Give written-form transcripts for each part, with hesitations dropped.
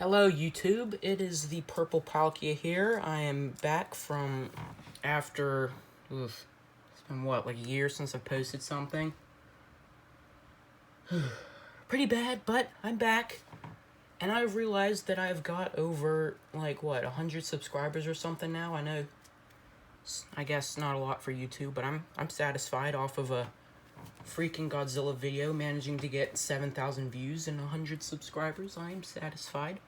Hello YouTube, it is the Purple Palkia here. I am back from after, it's been what, like a year since I've posted something? Pretty bad, but I'm back. And I've realized that I've got over, like, what, 100 subscribers or something now? I know, I guess not a lot for YouTube, but I'm satisfied off of a freaking Godzilla video managing to get 7,000 views and 100 subscribers. I am satisfied.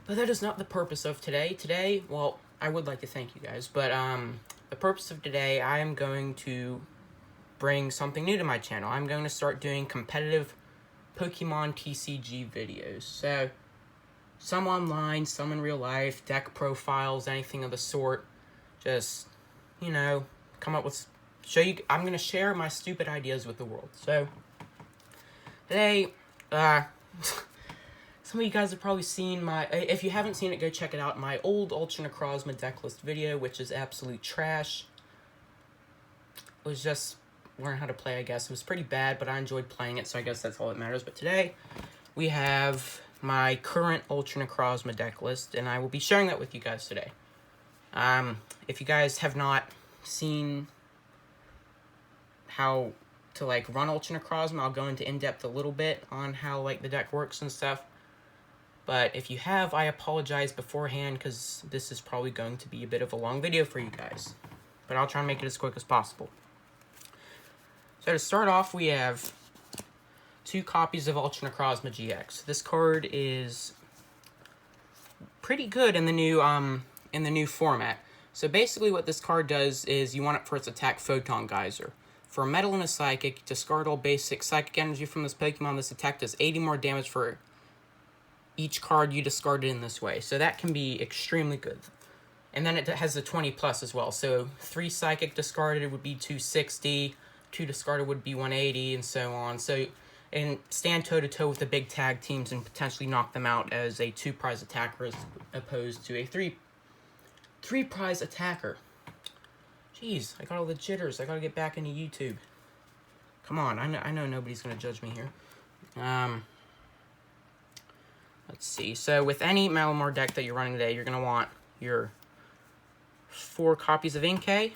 But that is not the purpose of today. Today, well, I would like to thank you guys, but the purpose of today, I am going to bring something new to my channel. I'm going to start doing competitive Pokemon TCG videos. So, some online, some in real life, deck profiles, anything of the sort. Just, you know, come up with, I'm going to share my stupid ideas with the world. So, today, some of you guys have probably seen if you haven't seen it, go check it out, my old Ultra Necrozma Decklist video, which is absolute trash. It was just learning how to play, I guess. It was pretty bad, but I enjoyed playing it, so I guess that's all that matters. But today, we have my current Ultra Necrozma Decklist, and I will be sharing that with you guys today. If you guys have not seen how to, like, run Ultra Necrozma, I'll go into in-depth a little bit on how, like, the deck works and stuff. But if you have, I apologize beforehand, because this is probably going to be a bit of a long video for you guys. But I'll try and make it as quick as possible. So to start off, we have 2 copies of Ultra Necrozma GX. This card is pretty good in the new format. So basically what this card does is you want it for its attack Photon Geyser. For a Metal and a Psychic, discard all basic Psychic energy from this Pokemon. This attack does 80 more damage for each card you discarded in this way. So that can be extremely good. And then it has the 20 plus as well. So 3 Psychic discarded would be 260, 2 discarded would be 180, and so on. So, and stand toe-to-toe with the big tag teams and potentially knock them out as a 2-prize attacker as opposed to a 3-prize attacker. Jeez, I got all the jitters. I gotta get back into YouTube. Come on, I know nobody's gonna judge me here. Let's see. So with any Malamar deck that you're running today, you're going to want your 4 copies of Inkay.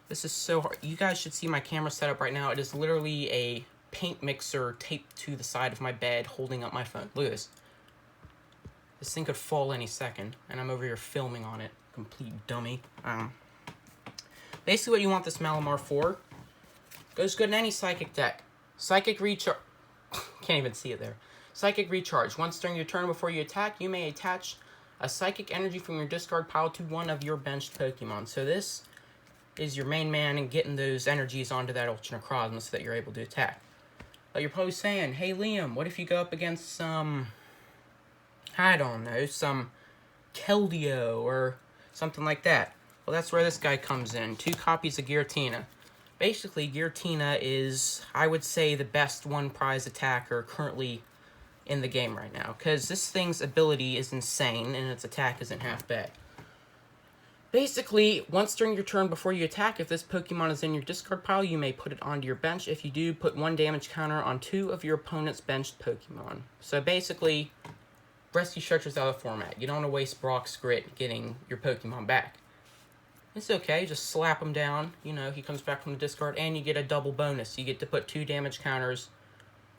This is so hard. You guys should see my camera setup right now. It is literally a paint mixer taped to the side of my bed holding up my phone. Look at this. This thing could fall any second, and I'm over here filming on it. Complete dummy. Basically what you want this Malamar for, goes good in any Psychic deck. Psychic Recharge. Can't even see it there. Psychic Recharge. Once during your turn before you attack, you may attach a Psychic energy from your discard pile to one of your benched Pokemon. So this is your main man in getting those energies onto that Ultra Necrozma so that you're able to attack. But you're probably saying, hey Liam, what if you go up against some, I don't know, some Keldeo or something like that? Well, that's where this guy comes in. 2 copies of Giratina. Basically, Giratina is, I would say, the best 1-prize attacker currently in the game right now, because this thing's ability is insane and its attack isn't half bad. Basically, once during your turn before you attack, if this Pokemon is in your discard pile, you may put it onto your bench. If you do, put 1 damage counter on 2 of your opponent's benched Pokemon. So basically, rescue structures out of the format. You don't want to waste Brock's Grit getting your Pokemon back. It's okay, just slap him down. You know, he comes back from the discard, and you get a double bonus. You get to put 2 damage counters,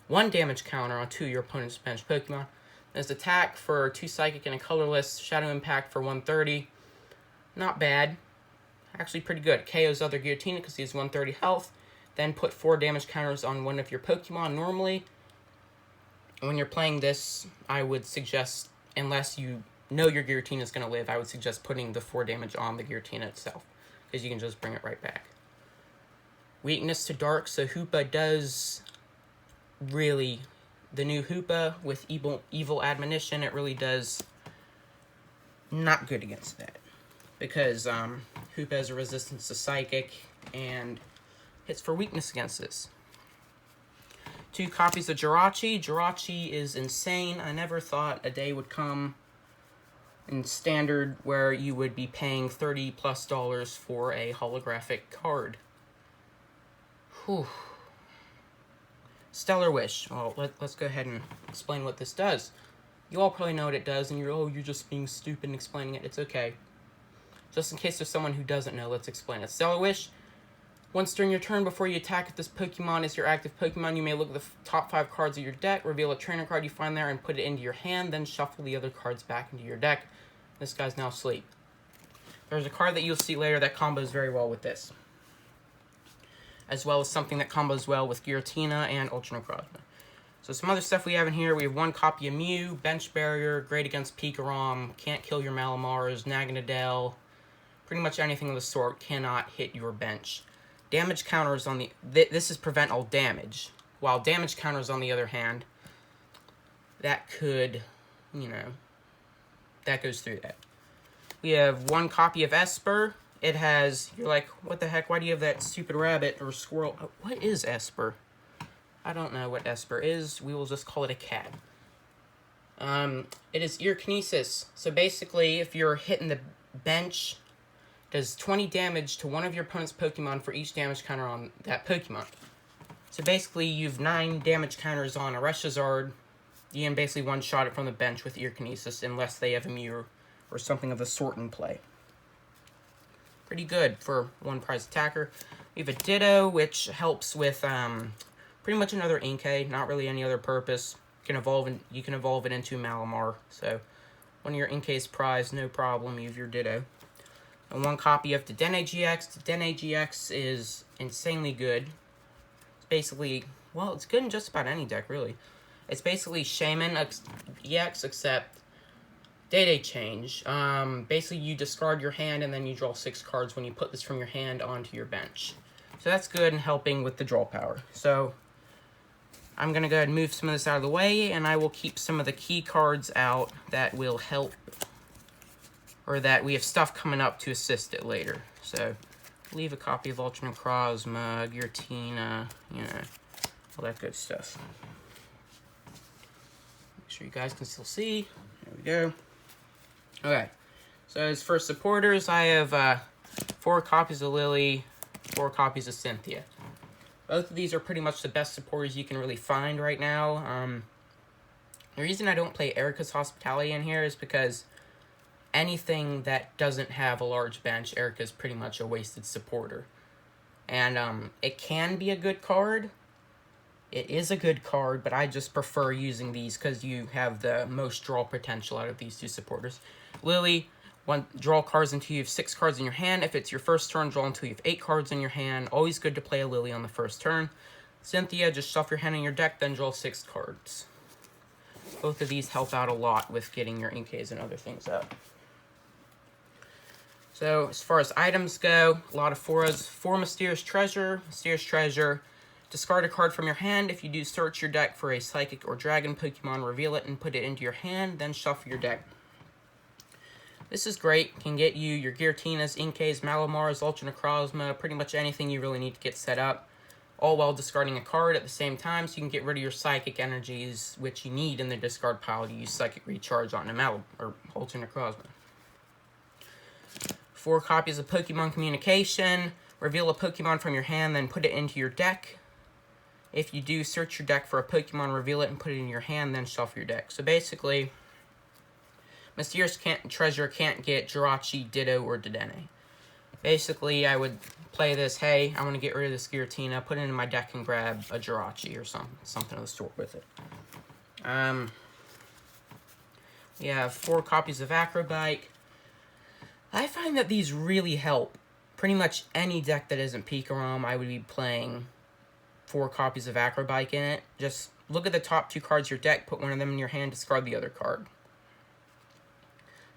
1 damage counter on 2 of your opponent's bench Pokemon. There's attack for 2 Psychic and a colorless, Shadow Impact for 130. Not bad. Actually pretty good. KO's other Giratina because he has 130 health. Then put 4 damage counters on one of your Pokemon. Normally, when you're playing this, I would suggest, unless you know your Giratina is going to live, I would suggest putting the 4 damage on the Giratina itself, because you can just bring it right back. Weakness to Dark, so Hoopa does really, the new Hoopa with evil Admonition, it really does not good against that, because Hoopa has a resistance to Psychic and hits for weakness against this. 2 copies of Jirachi. Jirachi is insane. I never thought a day would come in Standard where you would be paying $30+ for a holographic card. Whew. Stellar Wish. Well, let's go ahead and explain what this does. You all probably know what it does, and you're just being stupid and explaining it. It's okay. Just in case there's someone who doesn't know, let's explain it. Stellar Wish. Once during your turn, before you attack, if this Pokemon is your active Pokemon, you may look at the top 5 cards of your deck, reveal a trainer card you find there, and put it into your hand, then shuffle the other cards back into your deck. This guy's now asleep. There's a card that you'll see later that combos very well with this, as well as something that combos well with Giratina and Ultra Necrozma. So some other stuff we have in here, we have 1 copy of Mew, Bench Barrier, great against Pikarom, can't kill your Malamars, Naganadel, pretty much anything of the sort cannot hit your bench. Damage counters on the... This is prevent all damage. While damage counters, on the other hand, that could, that goes through that. We have 1 copy of Esper. It has... You're like, what the heck? Why do you have that stupid rabbit or squirrel? Oh, what is Esper? I don't know what Esper is. We will just call it a cat. It is Ear Kinesis. So basically, if you're hitting the bench... does 20 damage to one of your opponent's Pokemon for each damage counter on that Pokemon. So basically, you've 9 damage counters on a Reshazard. You can basically one-shot it from the bench with Ear Kinesis, unless they have a Mew or something of the sort in play. Pretty good for one prize attacker. We have a Ditto, which helps with pretty much another Inkay, not really any other purpose. You can evolve it into Malamar. So one of your Inkay's prize, no problem. You have your Ditto. And 1 copy of Dedenne GX. Dedenne GX is insanely good. It's basically, well, it's good in just about any deck, really. It's basically Shaman EX, except Day change. Basically, you discard your hand, and then you draw 6 cards when you put this from your hand onto your bench. So that's good in helping with the draw power. So I'm going to go ahead and move some of this out of the way, and I will keep some of the key cards out that will help, or that we have stuff coming up to assist it later. So, leave a copy of Ultra Necrozma, Giratina, all that good stuff. Make sure you guys can still see. There we go. Okay, so as for supporters, I have 4 copies of Lily, 4 copies of Cynthia. Both of these are pretty much the best supporters you can really find right now. The reason I don't play Erica's Hospitality in here is because anything that doesn't have a large bench, Erica's pretty much a wasted supporter. And it can be a good card. It is a good card, but I just prefer using these because you have the most draw potential out of these 2 supporters. Lily, draw cards until you have 6 cards in your hand. If it's your first turn, draw until you have 8 cards in your hand. Always good to play a Lily on the first turn. Cynthia, just shuffle your hand in your deck, then draw 6 cards. Both of these help out a lot with getting your Inkays and other things out. So, as far as items go, a lot of 4s. 4 Mysterious Treasure. Mysterious Treasure. Discard a card from your hand. If you do, search your deck for a Psychic or Dragon Pokemon, reveal it and put it into your hand, then shuffle your deck. This is great. Can get you your Giratinas, Inkays, Malamars, Ultra Necrozma, pretty much anything you really need to get set up, all while discarding a card at the same time, so you can get rid of your Psychic energies, which you need in the discard pile to use Psychic Recharge on a Ultra Necrozma. 4 copies of Pokemon Communication. Reveal a Pokemon from your hand, then put it into your deck. If you do, search your deck for a Pokemon, reveal it, and put it in your hand, then shuffle your deck. So basically, Mysterious Treasure can't get Jirachi, Ditto, or Dedenne. Basically, I would play this, hey, I want to get rid of this Giratina, put it in my deck and grab a Jirachi or something of the sort with it. We have 4 copies of Acrobike. I find that these really help. Pretty much any deck that isn't Pikarom, I would be playing 4 copies of Acrobike in it. Just look at the top 2 cards of your deck, put one of them in your hand, discard the other card.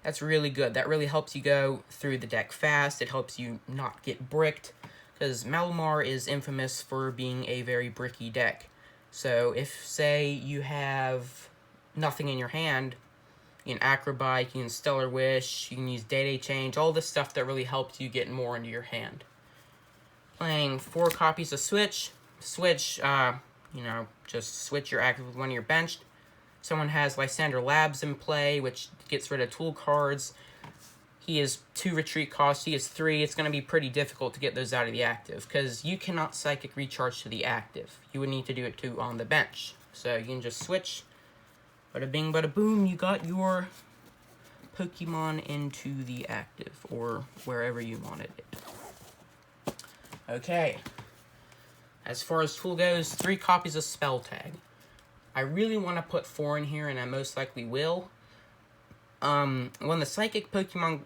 That's really good. That really helps you go through the deck fast. It helps you not get bricked, because Malamar is infamous for being a very bricky deck. So if, say, you have nothing in your hand, you can Acrobike, you can Stellar Wish, you can use Day Change, all this stuff that really helps you get more into your hand. Playing 4 copies of Switch. Switch, just switch your active with one of your benched. Someone has Lysander Labs in play, which gets rid of tool cards. He has 2 retreat costs. He has 3. It's going to be pretty difficult to get those out of the active, because you cannot Psychic Recharge to the active. You would need to do it too on the bench. So you can just switch. Bada bing, bada boom. You got your Pokemon into the active, or wherever you wanted it. Okay. As far as tool goes, 3 copies of Spell Tag. I really want to put 4 in here, and I most likely will. When the Psychic Pokemon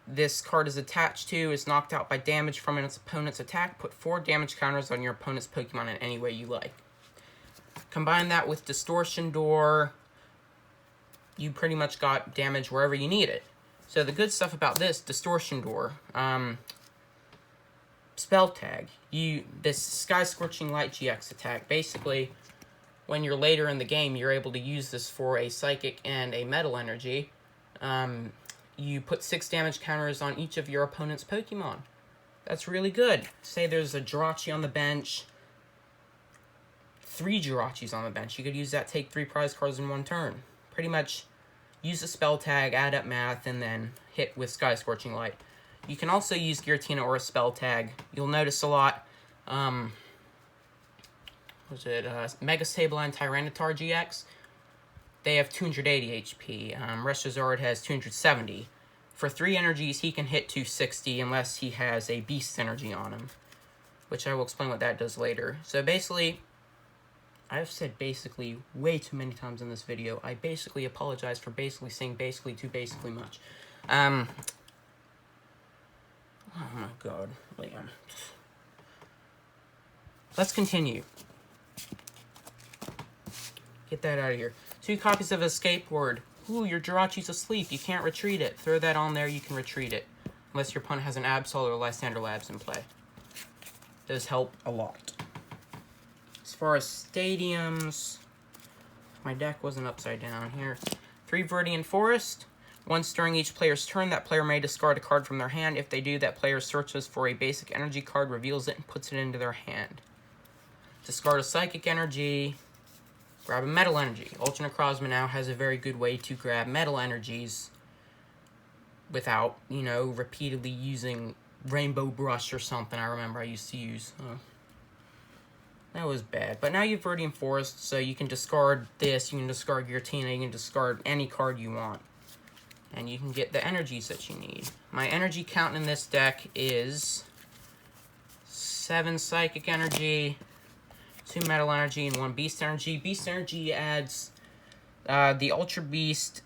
this card is attached to is knocked out by damage from its opponent's attack, put 4 damage counters on your opponent's Pokemon in any way you like. Combine that with Distortion Door, you pretty much got damage wherever you need it. So the good stuff about this, Distortion Door, Spell Tag, this Sky Scorching Light GX attack, basically, when you're later in the game, you're able to use this for a Psychic and a Metal Energy. You put 6 damage counters on each of your opponent's Pokemon. That's really good. Say there's a Jirachi on the bench, 3 Jirachis on the bench. You could use that, take 3 prize cards in 1 turn. Pretty much use the Spell Tag, add up math, and then hit with Sky Scorching Light. You can also use Giratina or a Spell Tag. You'll notice a lot, Mega Sableye Tyranitar GX? They have 280 HP. Reshazard has 270. For 3 energies, he can hit 260 unless he has a Beast Energy on him, which I will explain what that does later. So basically, I've said basically way too many times in this video. I basically apologize for basically saying basically too basically much. Oh my god, Liam. Let's continue. Get that out of here. 2 copies of Escape Word. Ooh, your Jirachi's asleep. You can't retreat it. Throw that on there, you can retreat it. Unless your opponent has an Absol or Lysander Labs in play. Those help a lot. As far as stadiums, my deck wasn't upside down here. 3 Viridian Forest. Once during each player's turn, that player may discard a card from their hand. If they do, that player searches for a basic energy card, reveals it, and puts it into their hand. Discard a Psychic Energy. Grab a Metal Energy. Ultra Necrozma now has a very good way to grab Metal Energies without, you know, repeatedly using Rainbow Brush or something I remember I used to use. That was bad. But now you have Viridian Forest, so you can discard this, you can discard Giratina, you can discard any card you want. And you can get the energies that you need. My energy count in this deck is 7 Psychic Energy, 2 Metal Energy, and 1 Beast Energy. Beast Energy adds the Ultra Beast.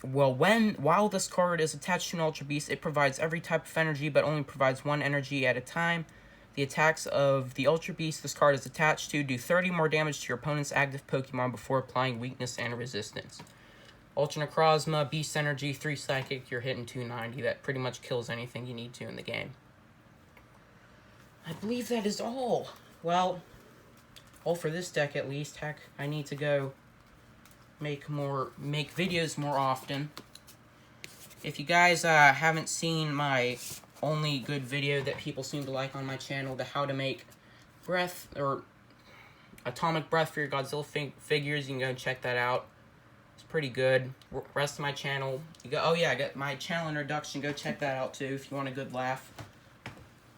Well, while this card is attached to an Ultra Beast, it provides every type of energy, but only provides 1 energy at a time. The attacks of the Ultra Beast this card is attached to do 30 more damage to your opponent's active Pokemon before applying weakness and resistance. Ultra Necrozma, Beast Energy, 3 Psychic, you're hitting 290. That pretty much kills anything you need to in the game. I believe that is all. Well, all for this deck at least. Heck, I need to go make videos more often. If you guys haven't seen my only good video that people seem to like on my channel, the how to make breath or atomic breath for your Godzilla figures, you can go and check that out. It's pretty good. Rest of my channel, oh yeah, I got my channel introduction, go check that out too if you want a good laugh.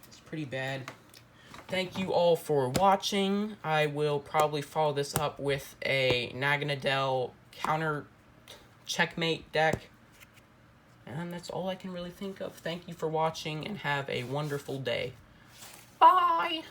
It's pretty bad. Thank you all for watching. I will probably follow this up with a Naganadel counter checkmate deck. And that's all I can really think of. Thank you for watching and have a wonderful day. Bye!